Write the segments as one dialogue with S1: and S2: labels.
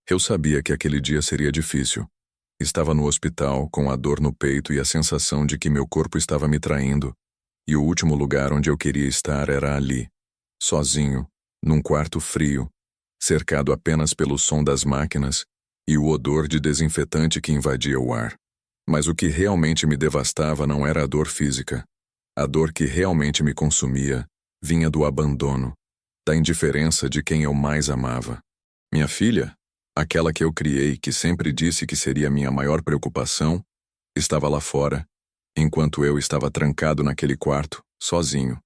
S1: Eu sabia que aquele dia seria difícil. Estava no hospital, com a dor no peito e a sensação de que meu corpo estava me traindo, e o último lugar onde eu queria estar era ali, sozinho, num quarto frio, cercado apenas pelo som das máquinas e o odor de desinfetante que invadia o ar. Mas o que realmente me devastava não era a dor física. A dor que realmente me consumia vinha do abandono, da indiferença de quem eu mais amava. Minha filha, aquela que eu criei, que sempre disse que seria minha maior preocupação, estava lá fora, enquanto eu estava trancado naquele quarto, sozinho.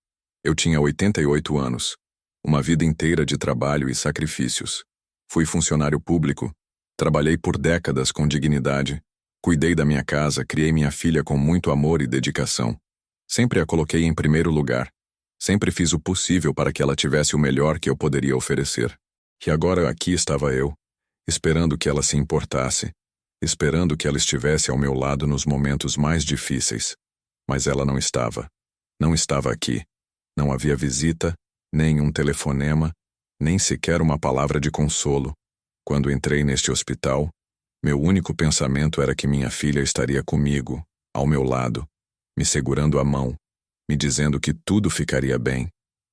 S1: Eu tinha 88 anos, uma vida inteira de trabalho e sacrifícios. Fui funcionário público, trabalhei por décadas com dignidade, cuidei da minha casa, criei minha filha com muito amor e dedicação. Sempre a coloquei em primeiro lugar. Sempre fiz o possível para que ela tivesse o melhor que eu poderia oferecer. E agora aqui estava eu, esperando que ela se importasse, esperando que ela estivesse ao meu lado nos momentos mais difíceis. Mas ela não estava. Não estava aqui. Não havia visita, nem um telefonema, nem sequer uma palavra de consolo. Quando entrei neste hospital, meu único pensamento era que minha filha estaria comigo, ao meu lado, me segurando a mão, me dizendo que tudo ficaria bem.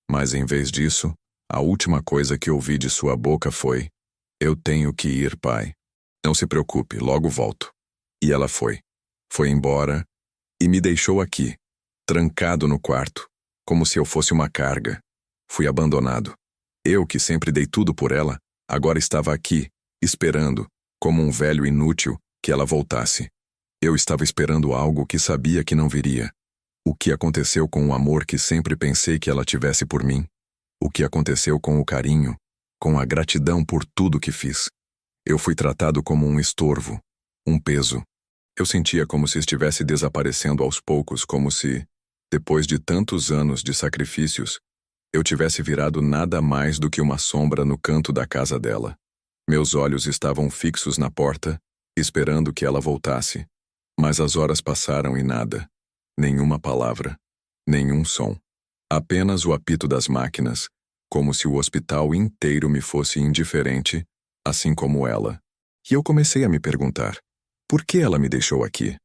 S1: Mas em vez disso, a última coisa que ouvi de sua boca foi: "Eu tenho que ir, pai. Não se preocupe, logo volto." E ela foi. Foi embora e me deixou aqui, trancado no quarto, como se eu fosse uma carga. Fui abandonado. Eu, que sempre dei tudo por ela, agora estava aqui, esperando, como um velho inútil, que ela voltasse. Eu estava esperando algo que sabia que não viria. O que aconteceu com o amor que sempre pensei que ela tivesse por mim? O que aconteceu com o carinho, com a gratidão por tudo que fiz? Eu fui tratado como um estorvo, um peso. Eu sentia como se estivesse desaparecendo aos poucos, como se, depois de tantos anos de sacrifícios, eu tivesse virado nada mais do que uma sombra no canto da casa dela. Meus olhos estavam fixos na porta, esperando que ela voltasse. Mas as horas passaram e nada. Nenhuma palavra. Nenhum som. Apenas o apito das máquinas, como se o hospital inteiro me fosse indiferente, assim como ela. E eu comecei a me perguntar: por que ela me deixou aqui?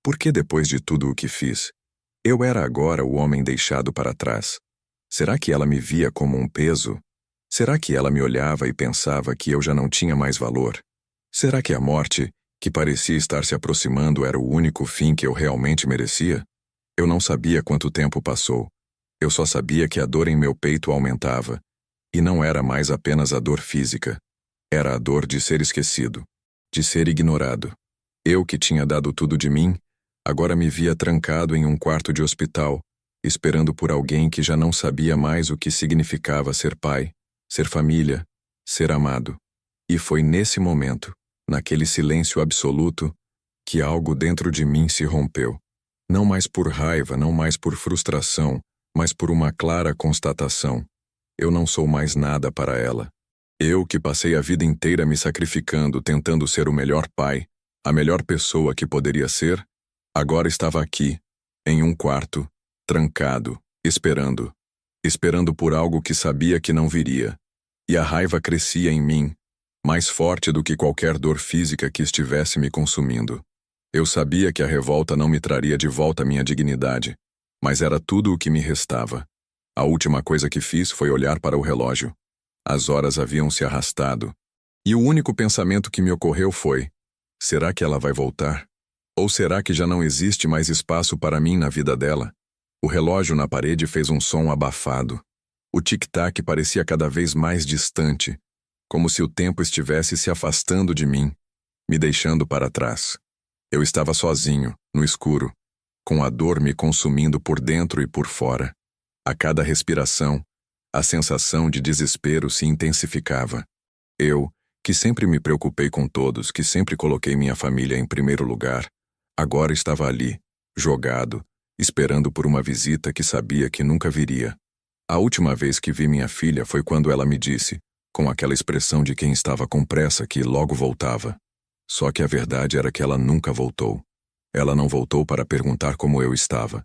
S1: Por que, depois de tudo o que fiz, eu era agora o homem deixado para trás? Será que ela me via como um peso? Será que ela me olhava e pensava que eu já não tinha mais valor? Será que a morte, que parecia estar se aproximando, era o único fim que eu realmente merecia? Eu não sabia quanto tempo passou. Eu só sabia que a dor em meu peito aumentava. E não era mais apenas a dor física. Era a dor de ser esquecido, de ser ignorado. Eu, que tinha dado tudo de mim, agora me via trancado em um quarto de hospital, esperando por alguém que já não sabia mais o que significava ser pai, ser família, ser amado. E foi nesse momento, naquele silêncio absoluto, que algo dentro de mim se rompeu. Não mais por raiva, não mais por frustração, mas por uma clara constatação. Eu não sou mais nada para ela. Eu, que passei a vida inteira me sacrificando, tentando ser o melhor pai, a melhor pessoa que poderia ser, agora estava aqui, em um quarto, trancado, esperando. Esperando por algo que sabia que não viria. E a raiva crescia em mim, mais forte do que qualquer dor física que estivesse me consumindo. Eu sabia que a revolta não me traria de volta minha dignidade, mas era tudo o que me restava. A última coisa que fiz foi olhar para o relógio. As horas haviam se arrastado. E o único pensamento que me ocorreu foi: será que ela vai voltar? Ou será que já não existe mais espaço para mim na vida dela? O relógio na parede fez um som abafado. O tic-tac parecia cada vez mais distante, como se o tempo estivesse se afastando de mim, me deixando para trás. Eu estava sozinho, no escuro, com a dor me consumindo por dentro e por fora. A cada respiração, a sensação de desespero se intensificava. Eu, que sempre me preocupei com todos, que sempre coloquei minha família em primeiro lugar, agora estava ali, jogado, esperando por uma visita que sabia que nunca viria. A última vez que vi minha filha foi quando ela me disse, com aquela expressão de quem estava com pressa, que logo voltava. Só que a verdade era que ela nunca voltou. Ela não voltou para perguntar como eu estava.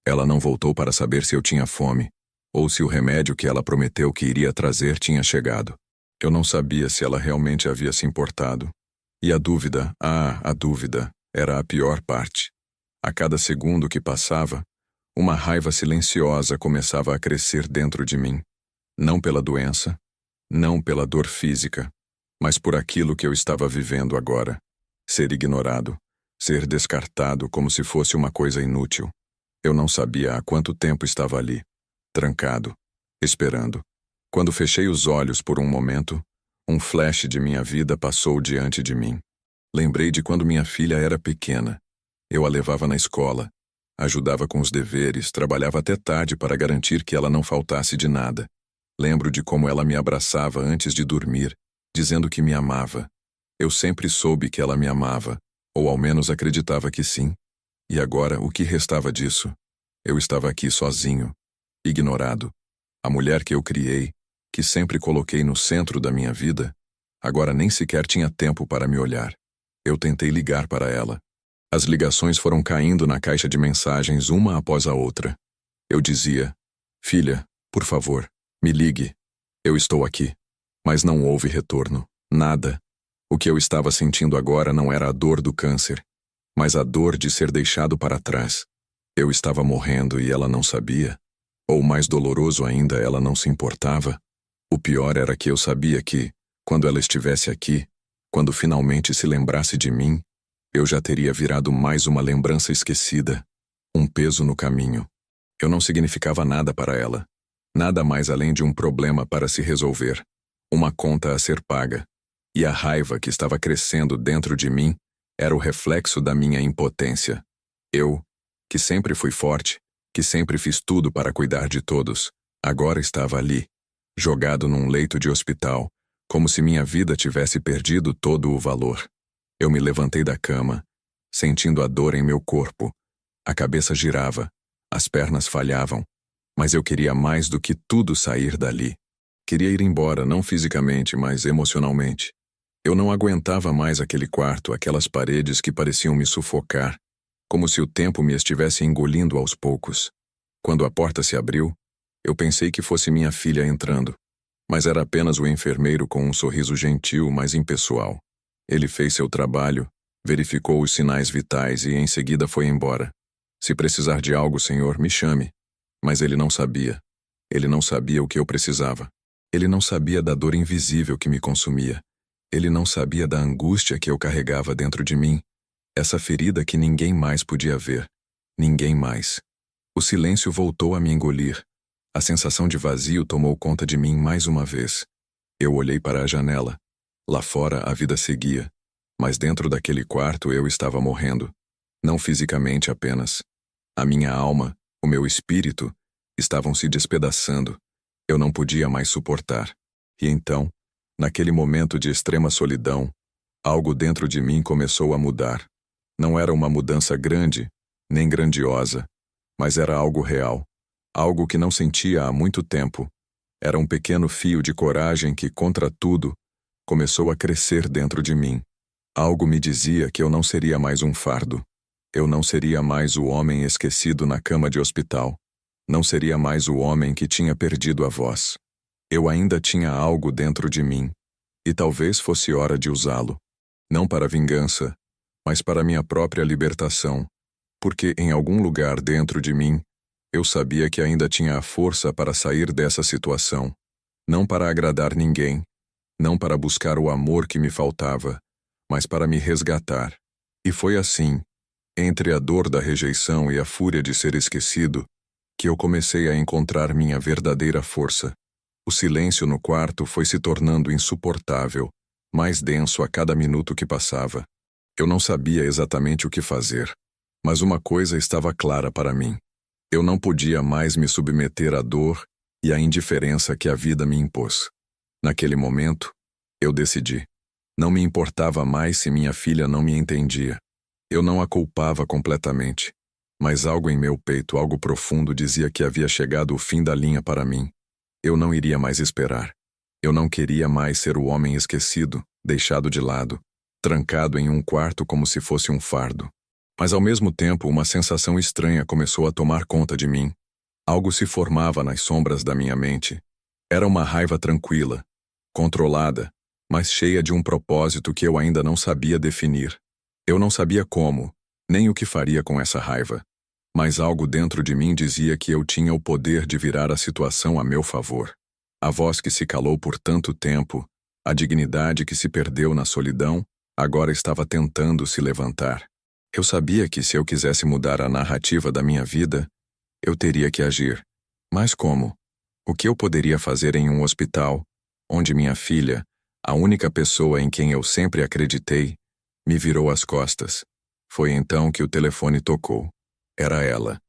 S1: Ela não voltou para saber se eu tinha fome, ou se o remédio que ela prometeu que iria trazer tinha chegado. Eu não sabia se ela realmente havia se importado. E a dúvida, a dúvida, era a pior parte. A cada segundo que passava, uma raiva silenciosa começava a crescer dentro de mim. Não pela doença, não pela dor física, mas por aquilo que eu estava vivendo agora. Ser ignorado, ser descartado como se fosse uma coisa inútil. Eu não sabia há quanto tempo estava ali, trancado, esperando. Quando fechei os olhos por um momento, um flash de minha vida passou diante de mim. Lembrei de quando minha filha era pequena. Eu a levava na escola, ajudava com os deveres, trabalhava até tarde para garantir que ela não faltasse de nada. Lembro de como ela me abraçava antes de dormir, dizendo que me amava. Eu sempre soube que ela me amava, ou ao menos acreditava que sim. E agora, o que restava disso? Eu estava aqui sozinho, ignorado. A mulher que eu criei, que sempre coloquei no centro da minha vida, agora nem sequer tinha tempo para me olhar. Eu tentei ligar para ela. As ligações foram caindo na caixa de mensagens uma após a outra. Eu dizia: filha, por favor, me ligue. Eu estou aqui. Mas não houve retorno. Nada. O que eu estava sentindo agora não era a dor do câncer, mas a dor de ser deixado para trás. Eu estava morrendo e ela não sabia. Ou mais doloroso ainda, ela não se importava. O pior era que eu sabia que, quando ela estivesse aqui, quando finalmente se lembrasse de mim, eu já teria virado mais uma lembrança esquecida, um peso no caminho. Eu não significava nada para ela, nada mais além de um problema para se resolver, uma conta a ser paga. E a raiva que estava crescendo dentro de mim era o reflexo da minha impotência. Eu, que sempre fui forte, que sempre fiz tudo para cuidar de todos, agora estava ali, jogado num leito de hospital, como se minha vida tivesse perdido todo o valor. Eu me levantei da cama, sentindo a dor em meu corpo. A cabeça girava, as pernas falhavam, mas eu queria mais do que tudo sair dali. Queria ir embora, não fisicamente, mas emocionalmente. Eu não aguentava mais aquele quarto, aquelas paredes que pareciam me sufocar, como se o tempo me estivesse engolindo aos poucos. Quando a porta se abriu, eu pensei que fosse minha filha entrando, mas era apenas o enfermeiro com um sorriso gentil, mas impessoal. Ele fez seu trabalho, verificou os sinais vitais e em seguida foi embora. Se precisar de algo, senhor, me chame. Mas ele não sabia. Ele não sabia o que eu precisava. Ele não sabia da dor invisível que me consumia. Ele não sabia da angústia que eu carregava dentro de mim, essa ferida que ninguém mais podia ver. Ninguém mais. O silêncio voltou a me engolir. A sensação de vazio tomou conta de mim mais uma vez. Eu olhei para a janela. Lá fora a vida seguia, mas dentro daquele quarto eu estava morrendo. Não fisicamente apenas. A minha alma, o meu espírito, estavam se despedaçando. Eu não podia mais suportar. E então, naquele momento de extrema solidão, algo dentro de mim começou a mudar. Não era uma mudança grande, nem grandiosa, mas era algo real. Algo que não sentia há muito tempo. Era um pequeno fio de coragem que, contra tudo, começou a crescer dentro de mim. Algo me dizia que eu não seria mais um fardo. Eu não seria mais o homem esquecido na cama de hospital. Não seria mais o homem que tinha perdido a voz. Eu ainda tinha algo dentro de mim, e talvez fosse hora de usá-lo. Não para vingança, mas para minha própria libertação, porque em algum lugar dentro de mim, eu sabia que ainda tinha a força para sair dessa situação. Não para agradar ninguém, não para buscar o amor que me faltava, mas para me resgatar. E foi assim, entre a dor da rejeição e a fúria de ser esquecido, que eu comecei a encontrar minha verdadeira força. O silêncio no quarto foi se tornando insuportável, mais denso a cada minuto que passava. Eu não sabia exatamente o que fazer, mas uma coisa estava clara para mim. Eu não podia mais me submeter à dor e à indiferença que a vida me impôs. Naquele momento, eu decidi. Não me importava mais se minha filha não me entendia. Eu não a culpava completamente, mas algo em meu peito, algo profundo, dizia que havia chegado o fim da linha para mim. Eu não iria mais esperar. Eu não queria mais ser o homem esquecido, deixado de lado, trancado em um quarto como se fosse um fardo. Mas ao mesmo tempo, uma sensação estranha começou a tomar conta de mim. Algo se formava nas sombras da minha mente. Era uma raiva tranquila, controlada, mas cheia de um propósito que eu ainda não sabia definir. Eu não sabia como, nem o que faria com essa raiva. Mas algo dentro de mim dizia que eu tinha o poder de virar a situação a meu favor. A voz que se calou por tanto tempo, a dignidade que se perdeu na solidão, agora estava tentando se levantar. Eu sabia que se eu quisesse mudar a narrativa da minha vida, eu teria que agir. Mas como? O que eu poderia fazer em um hospital, onde minha filha, a única pessoa em quem eu sempre acreditei, me virou as costas? Foi então que o telefone tocou. Era ela.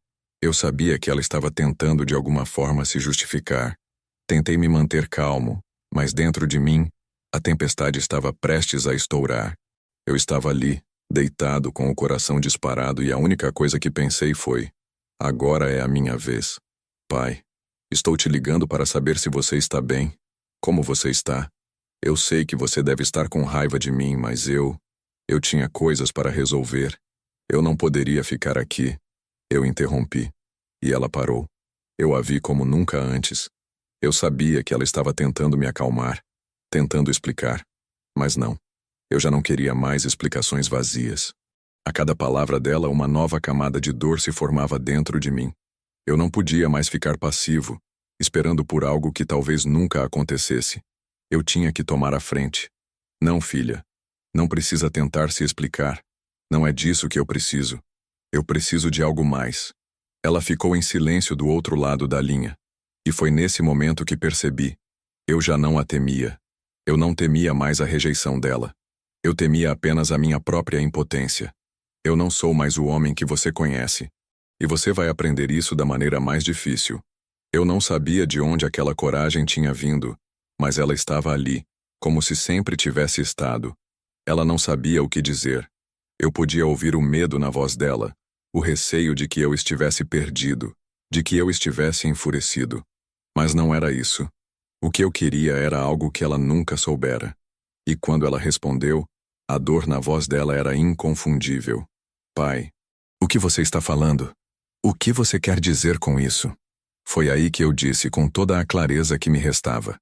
S1: Eu sabia que ela estava tentando de alguma forma se justificar. Tentei me manter calmo, mas dentro de mim, a tempestade estava prestes a estourar. Eu estava ali, deitado com o coração disparado e a única coisa que pensei foi: agora é a minha vez. Pai, estou te ligando para saber se você está bem. Como você está? Eu sei que você deve estar com raiva de mim, mas eu tinha coisas para resolver. Eu não poderia ficar aqui. Eu interrompi. E ela parou. Eu a vi como nunca antes. Eu sabia que ela estava tentando me acalmar, tentando explicar. Mas não. Eu já não queria mais explicações vazias. A cada palavra dela, uma nova camada de dor se formava dentro de mim. Eu não podia mais ficar passivo, esperando por algo que talvez nunca acontecesse. Eu tinha que tomar a frente. Não, filha. Não precisa tentar se explicar. Não é disso que eu preciso. Eu preciso de algo mais. Ela ficou em silêncio do outro lado da linha. E foi nesse momento que percebi. Eu já não a temia. Eu não temia mais a rejeição dela. Eu temia apenas a minha própria impotência. Eu não sou mais o homem que você conhece. E você vai aprender isso da maneira mais difícil. Eu não sabia de onde aquela coragem tinha vindo, mas ela estava ali, como se sempre tivesse estado. Ela não sabia o que dizer. Eu podia ouvir o medo na voz dela, o receio de que eu estivesse perdido, de que eu estivesse enfurecido. Mas não era isso. O que eu queria era algo que ela nunca soubera. E quando ela respondeu, a dor na voz dela era inconfundível. Pai, o que você está falando? O que você quer dizer com isso? Foi aí que eu disse com toda a clareza que me restava.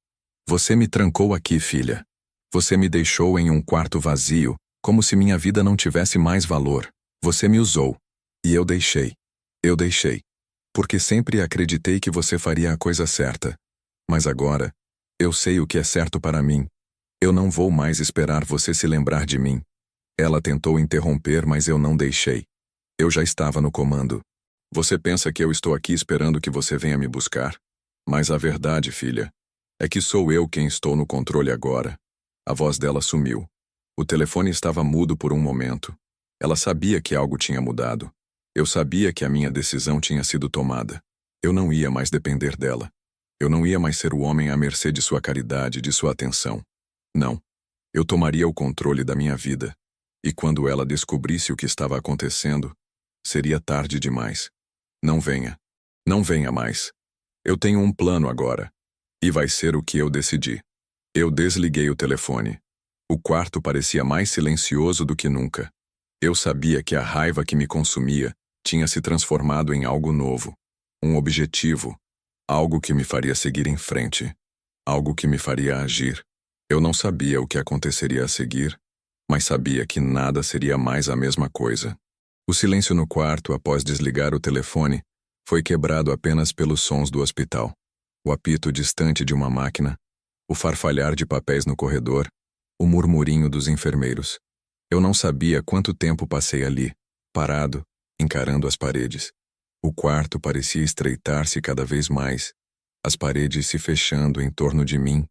S1: Você me trancou aqui, filha. Você me deixou em um quarto vazio, como se minha vida não tivesse mais valor. Você me usou. E eu deixei. Eu deixei. Porque sempre acreditei que você faria a coisa certa. Mas agora, eu sei o que é certo para mim. Eu não vou mais esperar você se lembrar de mim. Ela tentou interromper, mas eu não deixei. Eu já estava no comando. Você pensa que eu estou aqui esperando que você venha me buscar? Mas a verdade, filha, é que sou eu quem estou no controle agora. A voz dela sumiu. O telefone estava mudo por um momento. Ela sabia que algo tinha mudado. Eu sabia que a minha decisão tinha sido tomada. Eu não ia mais depender dela. Eu não ia mais ser o homem à mercê de sua caridade, de sua atenção. Não. Eu tomaria o controle da minha vida. E quando ela descobrisse o que estava acontecendo, seria tarde demais. Não venha. Não venha mais. Eu tenho um plano agora. E vai ser o que eu decidi. Eu desliguei o telefone. O quarto parecia mais silencioso do que nunca. Eu sabia que a raiva que me consumia tinha se transformado em algo novo. Um objetivo. Algo que me faria seguir em frente. Algo que me faria agir. Eu não sabia o que aconteceria a seguir, mas sabia que nada seria mais a mesma coisa. O silêncio no quarto, após desligar o telefone, foi quebrado apenas pelos sons do hospital. O apito distante de uma máquina, o farfalhar de papéis no corredor, o murmurinho dos enfermeiros. Eu não sabia quanto tempo passei ali, parado, encarando as paredes. O quarto parecia estreitar-se cada vez mais, as paredes se fechando em torno de mim,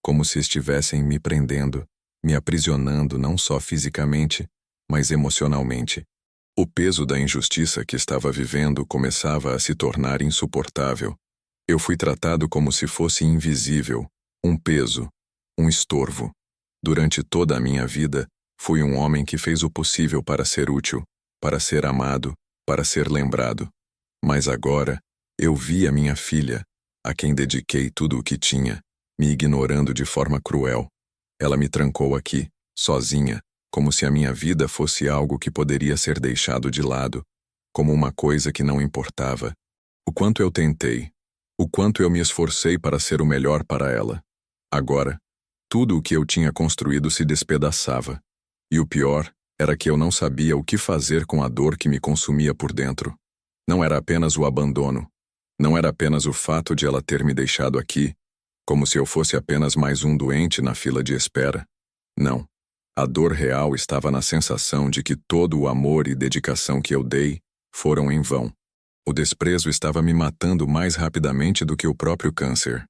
S1: como se estivessem me prendendo, me aprisionando não só fisicamente, mas emocionalmente. O peso da injustiça que estava vivendo começava a se tornar insuportável. Eu fui tratado como se fosse invisível, um peso, um estorvo. Durante toda a minha vida, fui um homem que fez o possível para ser útil, para ser amado, para ser lembrado. Mas agora, eu vi a minha filha, a quem dediquei tudo o que tinha, me ignorando de forma cruel. Ela me trancou aqui, sozinha, como se a minha vida fosse algo que poderia ser deixado de lado, como uma coisa que não importava. O quanto eu tentei, o quanto eu me esforcei para ser o melhor para ela. Agora, Tudo o que eu tinha construído se despedaçava. E o pior era que eu não sabia o que fazer com a dor que me consumia por dentro. Não era apenas o abandono. Não era apenas o fato de ela ter me deixado aqui, como se eu fosse apenas mais um doente na fila de espera. Não. A dor real estava na sensação de que todo o amor e dedicação que eu dei foram em vão. O desprezo estava me matando mais rapidamente do que o próprio câncer.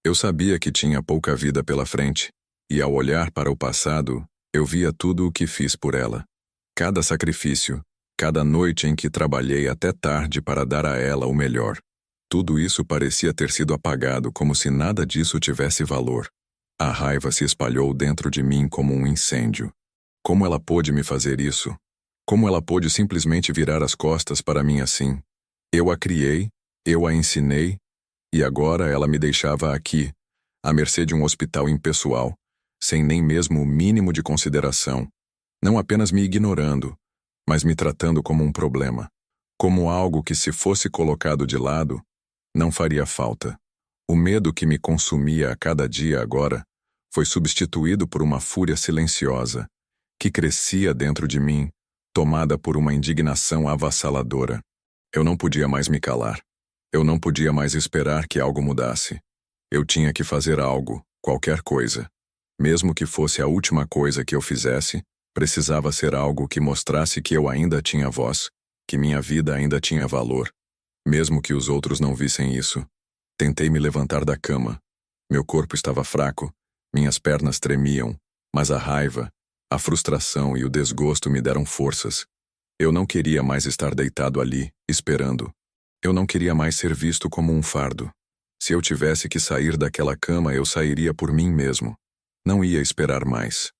S1: Eu sabia que tinha pouca vida pela frente, e ao olhar para o passado, eu via tudo o que fiz por ela. Cada sacrifício, cada noite em que trabalhei até tarde para dar a ela o melhor. Tudo isso parecia ter sido apagado como se nada disso tivesse valor. A raiva se espalhou dentro de mim como um incêndio. Como ela pôde me fazer isso? Como ela pôde simplesmente virar as costas para mim assim? Eu a criei, eu a ensinei, e agora ela me deixava aqui, à mercê de um hospital impessoal, sem nem mesmo o mínimo de consideração. Não apenas me ignorando, mas me tratando como um problema. Como algo que, se fosse colocado de lado, não faria falta. O medo que me consumia a cada dia agora foi substituído por uma fúria silenciosa, que crescia dentro de mim, tomada por uma indignação avassaladora. Eu não podia mais me calar. Eu não podia mais esperar que algo mudasse. Eu tinha que fazer algo, qualquer coisa. Mesmo que fosse a última coisa que eu fizesse, precisava ser algo que mostrasse que eu ainda tinha voz, que minha vida ainda tinha valor. Mesmo que os outros não vissem isso. Tentei me levantar da cama. Meu corpo estava fraco, minhas pernas tremiam, mas a raiva, a frustração e o desgosto me deram forças. Eu não queria mais estar deitado ali, esperando. Eu não queria mais ser visto como um fardo. Se eu tivesse que sair daquela cama, eu sairia por mim mesmo. Não ia esperar mais.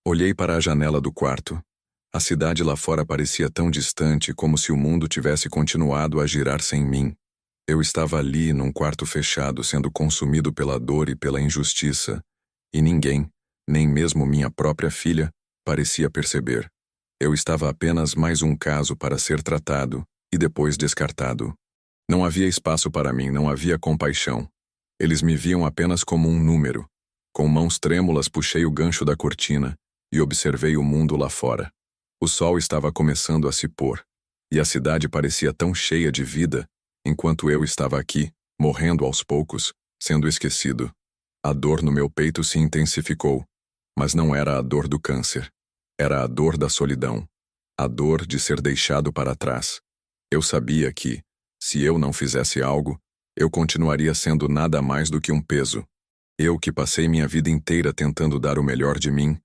S1: Olhei para a janela do quarto. A cidade lá fora parecia tão distante, como se o mundo tivesse continuado a girar sem mim. Eu estava ali, num quarto fechado, sendo consumido pela dor e pela injustiça, e ninguém, nem mesmo minha própria filha, parecia perceber. Eu estava apenas mais um caso para ser tratado, e depois descartado. Não havia espaço para mim, não havia compaixão. Eles me viam apenas como um número. Com mãos trêmulas puxei o gancho da cortina e observei o mundo lá fora. O sol estava começando a se pôr, e a cidade parecia tão cheia de vida, enquanto eu estava aqui, morrendo aos poucos, sendo esquecido. A dor no meu peito se intensificou, mas não era a dor do câncer. Era a dor da solidão. A dor de ser deixado para trás. Eu sabia que, se eu não fizesse algo, eu continuaria sendo nada mais do que um peso. Eu que passei minha vida inteira tentando dar o melhor de mim,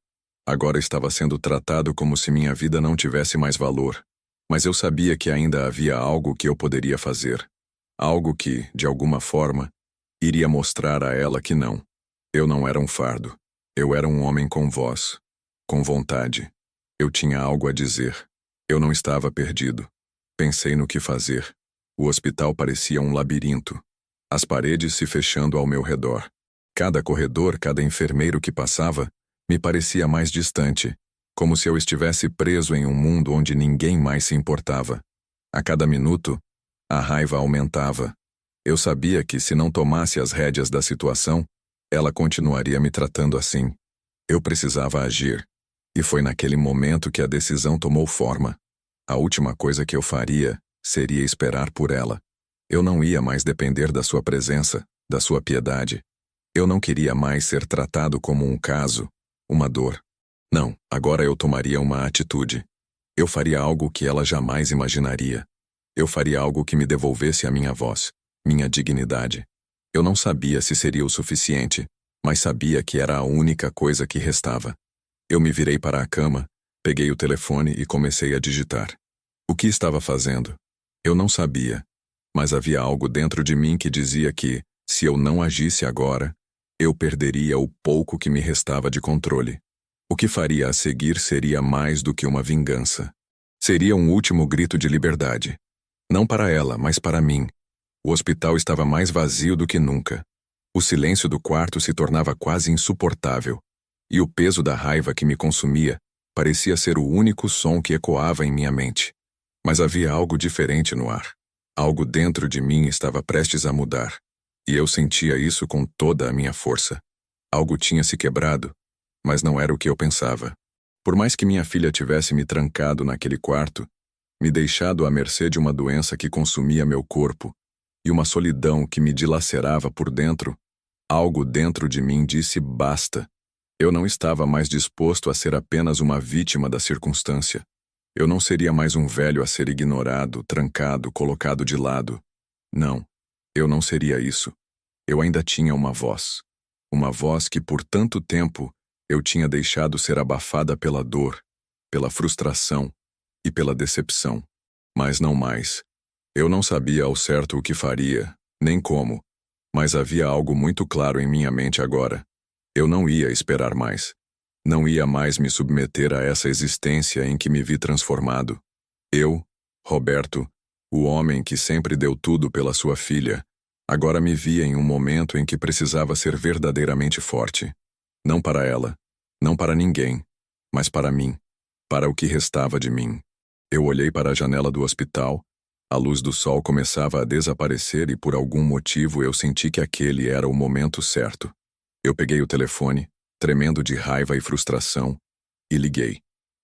S1: agora estava sendo tratado como se minha vida não tivesse mais valor. Mas eu sabia que ainda havia algo que eu poderia fazer. Algo que, de alguma forma, iria mostrar a ela que não. Eu não era um fardo. Eu era um homem com voz. Com vontade. Eu tinha algo a dizer. Eu não estava perdido. Pensei no que fazer. O hospital parecia um labirinto. As paredes se fechando ao meu redor. Cada corredor, cada enfermeiro que passava, me parecia mais distante, como se eu estivesse preso em um mundo onde ninguém mais se importava. A cada minuto, a raiva aumentava. Eu sabia que, se não tomasse as rédeas da situação, ela continuaria me tratando assim. Eu precisava agir. E foi naquele momento que a decisão tomou forma. A última coisa que eu faria seria esperar por ela. Eu não ia mais depender da sua presença, da sua piedade. Eu não queria mais ser tratado como um caso, uma dor. Não, agora eu tomaria uma atitude. Eu faria algo que ela jamais imaginaria. Eu faria algo que me devolvesse a minha voz, minha dignidade. Eu não sabia se seria o suficiente, mas sabia que era a única coisa que restava. Eu me virei para a cama, peguei o telefone e comecei a digitar. O que estava fazendo? Eu não sabia, mas havia algo dentro de mim que dizia que, se eu não agisse agora, eu perderia o pouco que me restava de controle. O que faria a seguir seria mais do que uma vingança. Seria um último grito de liberdade. Não para ela, mas para mim. O hospital estava mais vazio do que nunca. O silêncio do quarto se tornava quase insuportável, e o peso da raiva que me consumia parecia ser o único som que ecoava em minha mente. Mas havia algo diferente no ar. Algo dentro de mim estava prestes a mudar, e eu sentia isso com toda a minha força. Algo tinha se quebrado, mas não era o que eu pensava. Por mais que minha filha tivesse me trancado naquele quarto, me deixado à mercê de uma doença que consumia meu corpo e uma solidão que me dilacerava por dentro, algo dentro de mim disse basta. Eu não estava mais disposto a ser apenas uma vítima da circunstância. Eu não seria mais um velho a ser ignorado, trancado, colocado de lado. Não, eu não seria isso. Eu ainda tinha uma voz. Uma voz que por tanto tempo eu tinha deixado ser abafada pela dor, pela frustração e pela decepção. Mas não mais. Eu não sabia ao certo o que faria, nem como, mas havia algo muito claro em minha mente agora. Eu não ia esperar mais. Não ia mais me submeter a essa existência em que me vi transformado. Eu, Roberto, o homem que sempre deu tudo pela sua filha, agora me via em um momento em que precisava ser verdadeiramente forte. Não para ela, não para ninguém, mas para mim, para o que restava de mim. Eu olhei para a janela do hospital, a luz do sol começava a desaparecer e por algum motivo eu senti que aquele era o momento certo. Eu peguei o telefone, tremendo de raiva e frustração, e liguei.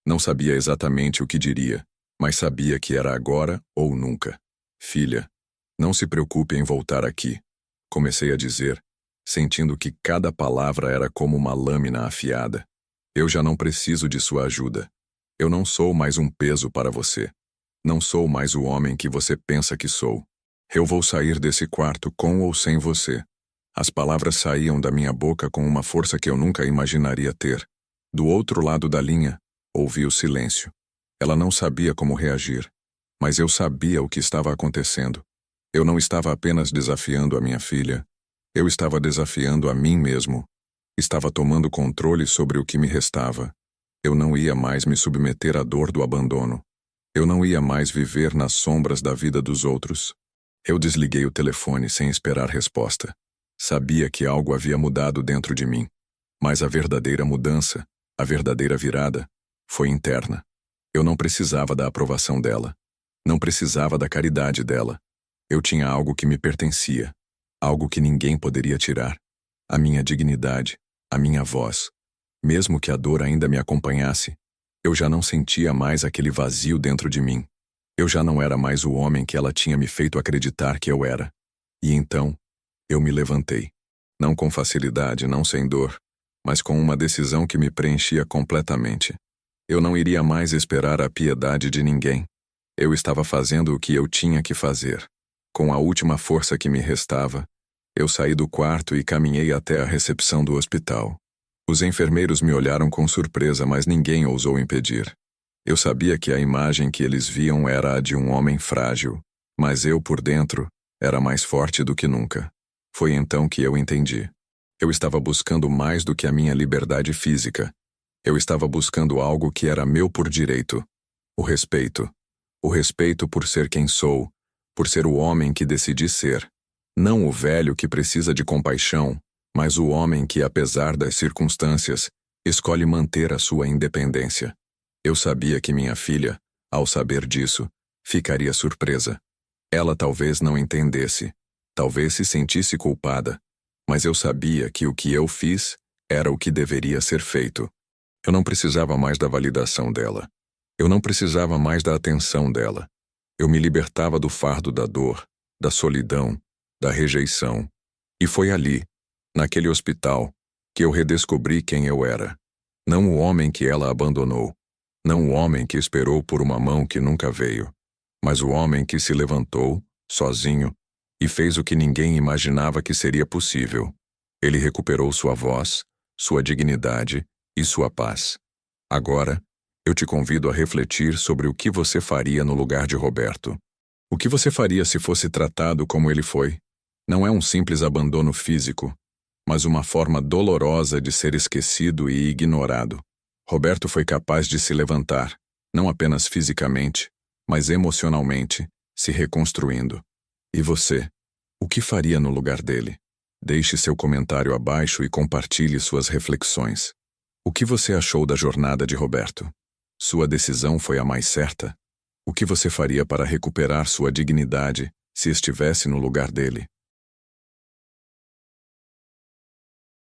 S1: Não sabia exatamente o que diria, mas sabia que era agora ou nunca. Filha, não se preocupe em voltar aqui, comecei a dizer, sentindo que cada palavra era como uma lâmina afiada. Eu já não preciso de sua ajuda. Eu não sou mais um peso para você. Não sou mais o homem que você pensa que sou. Eu vou sair desse quarto com ou sem você. As palavras saíam da minha boca com uma força que eu nunca imaginaria ter. Do outro lado da linha, ouvi o silêncio. Ela não sabia como reagir, mas eu sabia o que estava acontecendo. Eu não estava apenas desafiando a minha filha, eu estava desafiando a mim mesmo. Estava tomando controle sobre o que me restava. Eu não ia mais me submeter à dor do abandono. Eu não ia mais viver nas sombras da vida dos outros. Eu desliguei o telefone sem esperar resposta. Sabia que algo havia mudado dentro de mim. Mas a verdadeira mudança, a verdadeira virada, foi interna. Eu não precisava da aprovação dela. Não precisava da caridade dela. Eu tinha algo que me pertencia. Algo que ninguém poderia tirar. A minha dignidade, a minha voz. Mesmo que a dor ainda me acompanhasse, eu já não sentia mais aquele vazio dentro de mim. Eu já não era mais o homem que ela tinha me feito acreditar que eu era. E então, eu me levantei. Não com facilidade, não sem dor, mas com uma decisão que me preenchia completamente. Eu não iria mais esperar a piedade de ninguém. Eu estava fazendo o que eu tinha que fazer. Com a última força que me restava, eu saí do quarto e caminhei até a recepção do hospital. Os enfermeiros me olharam com surpresa, mas ninguém ousou impedir. Eu sabia que a imagem que eles viam era a de um homem frágil, mas eu, por dentro, era mais forte do que nunca. Foi então que eu entendi. Eu estava buscando mais do que a minha liberdade física. Eu estava buscando algo que era meu por direito. O respeito. O respeito por ser quem sou, por ser o homem que decidi ser. Não o velho que precisa de compaixão, mas o homem que, apesar das circunstâncias, escolhe manter a sua independência. Eu sabia que minha filha, ao saber disso, ficaria surpresa. Ela talvez não entendesse, talvez se sentisse culpada, mas eu sabia que o que eu fiz era o que deveria ser feito. Eu não precisava mais da validação dela. Eu não precisava mais da atenção dela. Eu me libertava do fardo da dor, da solidão, da rejeição. E foi ali, naquele hospital, que eu redescobri quem eu era. Não o homem que ela abandonou. Não o homem que esperou por uma mão que nunca veio. Mas o homem que se levantou, sozinho, e fez o que ninguém imaginava que seria possível. Ele recuperou sua voz, sua dignidade e sua paz. Agora, eu te convido a refletir sobre o que você faria no lugar de Roberto. O que você faria se fosse tratado como ele foi? Não é um simples abandono físico, mas uma forma dolorosa de ser esquecido e ignorado. Roberto foi capaz de se levantar, não apenas fisicamente, mas emocionalmente, se reconstruindo. E você? O que faria no lugar dele? Deixe seu comentário abaixo e compartilhe suas reflexões. O que você achou da jornada de Roberto? Sua decisão foi a mais certa? O que você faria para recuperar sua dignidade se estivesse no lugar dele?